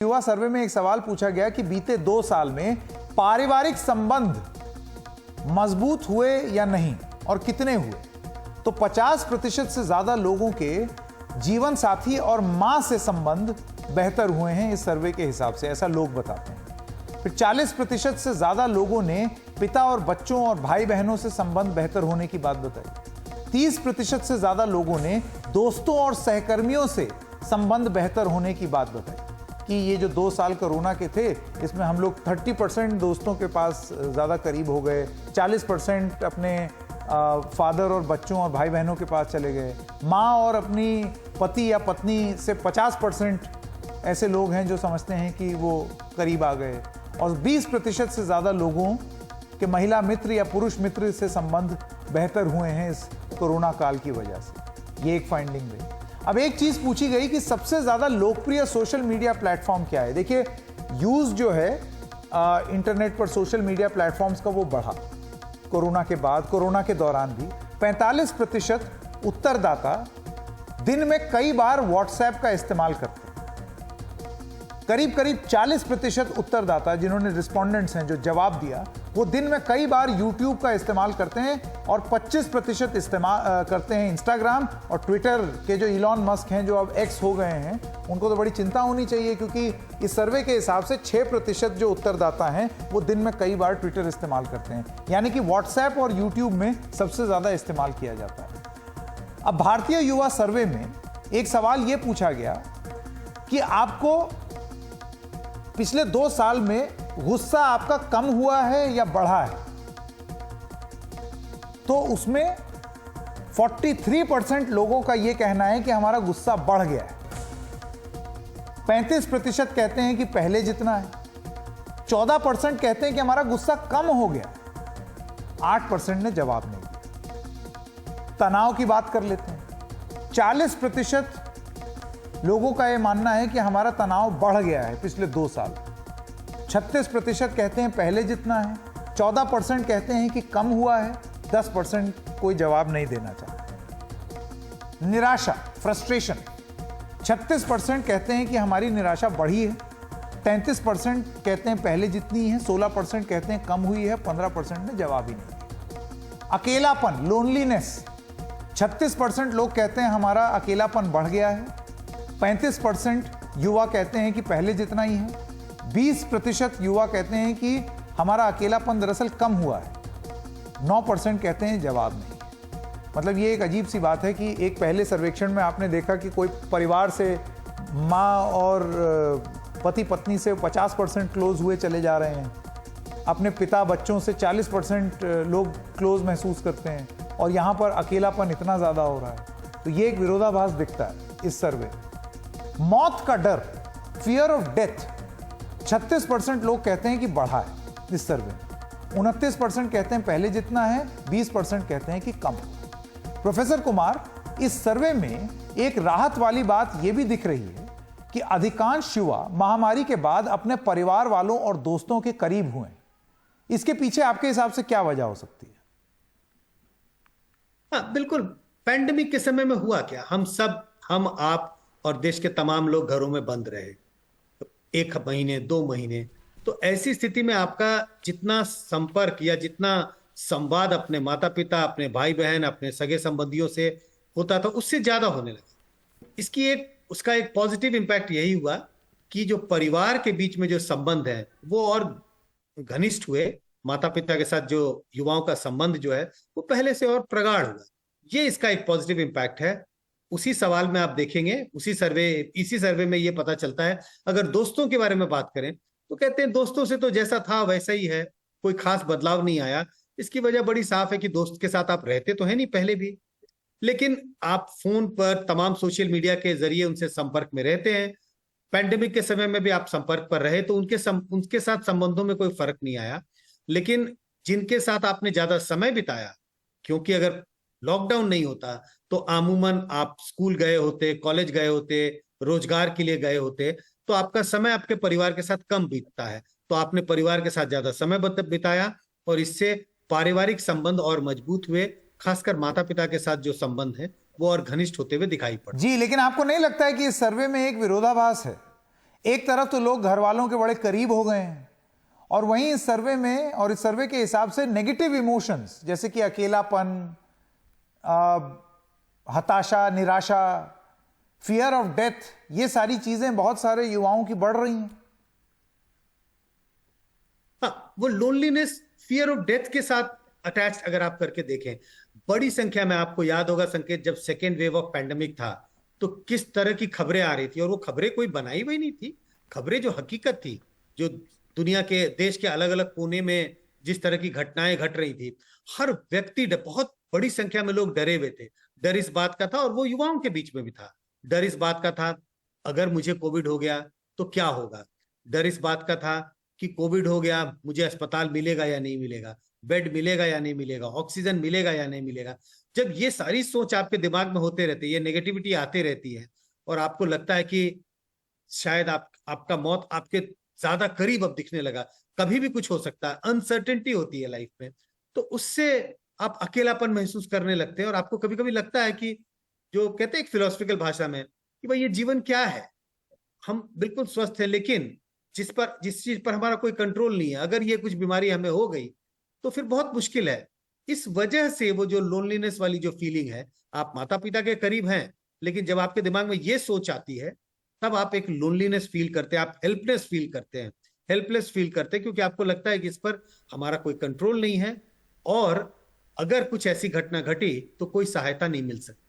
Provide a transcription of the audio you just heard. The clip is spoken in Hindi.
युवा सर्वे में एक सवाल पूछा गया कि बीते 2 साल में पारिवारिक संबंध मजबूत हुए या नहीं और कितने हुए। तो 50% से ज्यादा लोगों के जीवन साथी और मां से संबंध बेहतर हुए हैं इस सर्वे के हिसाब से, ऐसा लोग बताते हैं। फिर 40% से ज्यादा लोगों ने पिता और बच्चों और भाई बहनों से संबंध बेहतर होने की बात बताई। 30% से ज्यादा लोगों ने दोस्तों और सहकर्मियों से संबंध बेहतर होने की बात बताई कि ये जो 2 साल कोरोना के थे इसमें हम लोग 30% दोस्तों के पास ज़्यादा करीब हो गए, 40% अपने फादर और बच्चों और भाई बहनों के पास चले गए, माँ और अपनी पति या पत्नी से 50% ऐसे लोग हैं जो समझते हैं कि वो करीब आ गए, और 20% से ज़्यादा लोगों के महिला मित्र या पुरुष मित्र से संबंध बेहतर हुए हैं इस कोरोना काल की वजह से। ये एक फाइंडिंग रही। अब एक चीज पूछी गई कि सबसे ज्यादा लोकप्रिय सोशल मीडिया प्लेटफॉर्म क्या है। देखिए, यूज जो है इंटरनेट पर सोशल मीडिया प्लेटफॉर्म्स का वो बढ़ा कोरोना के बाद, कोरोना के दौरान भी। 45% उत्तरदाता दिन में कई बार व्हाट्सएप का इस्तेमाल करते हैं। करीब 40% उत्तरदाता जिन्होंने रिस्पोंडेंट्स हैं जो जवाब दिया, वो दिन में कई बार यूट्यूब का इस्तेमाल करते हैं, और 25% इस्तेमाल करते हैं इंस्टाग्राम और ट्विटर के जो इलॉन मस्क हैं, जो अब एक्स हो गए हैं, उनको तो बड़ी चिंता होनी चाहिए, क्योंकि इस सर्वे के हिसाब से 6% जो उत्तरदाता हैं वो दिन में कई बार ट्विटर इस्तेमाल करते हैं। यानी कि व्हाट्सएप और यूट्यूब में सबसे ज्यादा इस्तेमाल किया जाता है। अब भारतीय युवा सर्वे में एक सवाल यह पूछा गया कि आपको पिछले 2 साल में गुस्सा आपका कम हुआ है या बढ़ा है। तो उसमें 43% लोगों का यह कहना है कि हमारा गुस्सा बढ़ गया है। 35% कहते हैं कि पहले जितना है। 14% कहते हैं कि हमारा गुस्सा कम हो गया। 8% ने जवाब नहीं दिया। तनाव की बात कर लेते हैं। 40% लोगों का यह मानना है कि हमारा तनाव बढ़ गया है पिछले 2 साल। 36% कहते हैं पहले जितना है। 14% कहते हैं कि कम हुआ है। 10% कोई जवाब नहीं देना चाहता। निराशा, फ्रस्ट्रेशन, 36% कहते हैं कि हमारी निराशा बढ़ी है। 33% कहते हैं पहले जितनी है। 16% कहते हैं कम हुई है। 15% ने जवाब ही नहीं दिया। अकेलापन, लोनलीनेस, 36% लोग कहते हैं हमारा अकेलापन बढ़ गया है। 35% युवा कहते हैं कि पहले जितना ही है। 20% युवा कहते हैं कि हमारा अकेलापन दरअसल कम हुआ है। 9% कहते हैं जवाब नहीं। मतलब ये एक अजीब सी बात है कि एक पहले सर्वेक्षण में आपने देखा कि कोई परिवार से माँ और पति पत्नी से 50% क्लोज हुए चले जा रहे हैं, अपने पिता बच्चों से 40% लोग क्लोज महसूस करते हैं, और यहाँ पर अकेलापन इतना ज़्यादा हो रहा है। तो ये एक विरोधाभास दिखता है इस सर्वे। मौत का डर, फियर ऑफ डेथ, 36% लोग कहते हैं कि बढ़ा है इस सर्वे में। 29% कहते हैं पहले जितना है। 20% कहते हैं कि कम। प्रोफेसर कुमार, इस सर्वे में एक राहत वाली बात यह भी दिख रही है कि अधिकांश युवा महामारी के बाद अपने परिवार वालों और दोस्तों के करीब हुए। इसके पीछे आपके हिसाब से क्या वजह हो सकती है? हाँ, बिल्कुल। पैंडेमिक के समय में हुआ क्या, हम आप और देश के तमाम लोग घरों में बंद रहे 1 महीने 2 महीने। तो ऐसी स्थिति में आपका जितना संपर्क या जितना संवाद अपने माता पिता, अपने भाई बहन, अपने सगे संबंधियों से होता था, उससे ज्यादा होने लगा। उसका एक पॉजिटिव इम्पैक्ट यही हुआ कि जो परिवार के बीच में जो संबंध है वो और घनिष्ठ हुए। माता पिता के साथ जो युवाओं का संबंध जो है वो पहले से और प्रगाढ़ हुआ। ये इसका एक पॉजिटिव इम्पैक्ट है। उसी सवाल में आप देखेंगे, इसी सर्वे में ये पता चलता है। अगर दोस्तों के बारे में बात करें तो कहते हैं दोस्तों से तो जैसा था वैसा ही है, कोई खास बदलाव नहीं आया। इसकी वजह बड़ी साफ है कि दोस्त के साथ आप रहते तो है नहीं पहले भी, लेकिन आप फोन पर तमाम सोशल मीडिया के जरिए उनसे संपर्क में रहते हैं। पैंडेमिक के समय में भी आप संपर्क पर रहे तो उनके साथ संबंधों में कोई फर्क नहीं आया। लेकिन जिनके साथ आपने ज्यादा समय बिताया, क्योंकि अगर लॉकडाउन नहीं होता तो आमूमन आप स्कूल गए होते, कॉलेज गए होते, रोजगार के लिए गए होते, तो आपका समय आपके परिवार के साथ कम बीतता है। तो आपने परिवार के साथ ज्यादा समय बिताया और इससे पारिवारिक संबंध और मजबूत हुए। खासकर माता पिता के साथ जो संबंध है वो और घनिष्ठ होते हुए दिखाई पड़ते। जी, लेकिन आपको नहीं लगता है कि इस सर्वे में एक विरोधाभास है? एक तरफ तो लोग घर वालों के बड़े करीब हो गए हैं, और वहीं इस सर्वे में और इस सर्वे के हिसाब से नेगेटिव इमोशंस जैसे कि अकेलापन, हताशा, निराशा, फियर ऑफ डेथ, ये सारी चीजें बहुत सारे युवाओं की बढ़ रही हैं। हाँ, वो लोनलीनेस फियर ऑफ डेथ के साथ अटैच अगर आप करके देखें, बड़ी संख्या में, आपको याद होगा संकेत, जब सेकेंड वेव ऑफ पैंडेमिक था तो किस तरह की खबरें आ रही थी, और वो खबरें कोई बनाई हुई नहीं थी, खबरें जो हकीकत थी, जो दुनिया के देश के अलग अलग कोने में जिस तरह की घटनाएं घट रही थी, हर व्यक्ति बहुत बड़ी संख्या में लोग डरे हुए थे। डर इस बात का था, और वो युवाओं के बीच में भी था, डर इस बात का था अगर मुझे कोविड हो गया तो क्या होगा। डर इस बात का था कि कोविड हो गया, मुझे अस्पताल मिलेगा या नहीं मिलेगा, बेड मिलेगा या नहीं मिलेगा, ऑक्सीजन मिलेगा या नहीं मिलेगा। जब ये सारी सोच आपके दिमाग में होते रहती है, ये नेगेटिविटी आते रहती है, और आपको लगता है कि शायद आपका मौत आपके ज्यादा करीब अब दिखने लगा, कभी भी कुछ हो सकता है, अनसर्टेनिटी होती है लाइफ में, तो उससे आप अकेलापन महसूस करने लगते हैं। और आपको कभी कभी लगता है कि, जो कहते हैं एक फिलोसफिकल भाषा में, कि भाई ये जीवन क्या है, हम बिल्कुल स्वस्थ हैं, लेकिन जिस चीज पर हमारा कोई कंट्रोल नहीं है, अगर ये कुछ बीमारी हमें हो गई तो फिर बहुत मुश्किल है। इस वजह से वो जो लोनलीनेस वाली जो फीलिंग है, आप माता पिता के करीब हैं, लेकिन जब आपके दिमाग में ये सोच आती है, तब आप एक लोनलीनेस फील करते हैं, आप हेल्पलेस फील करते हैं, हेल्पलेस फील करते हैं, क्योंकि आपको लगता है कि इस पर हमारा कोई कंट्रोल नहीं है, और अगर कुछ ऐसी घटना घटी तो कोई सहायता नहीं मिल सकती।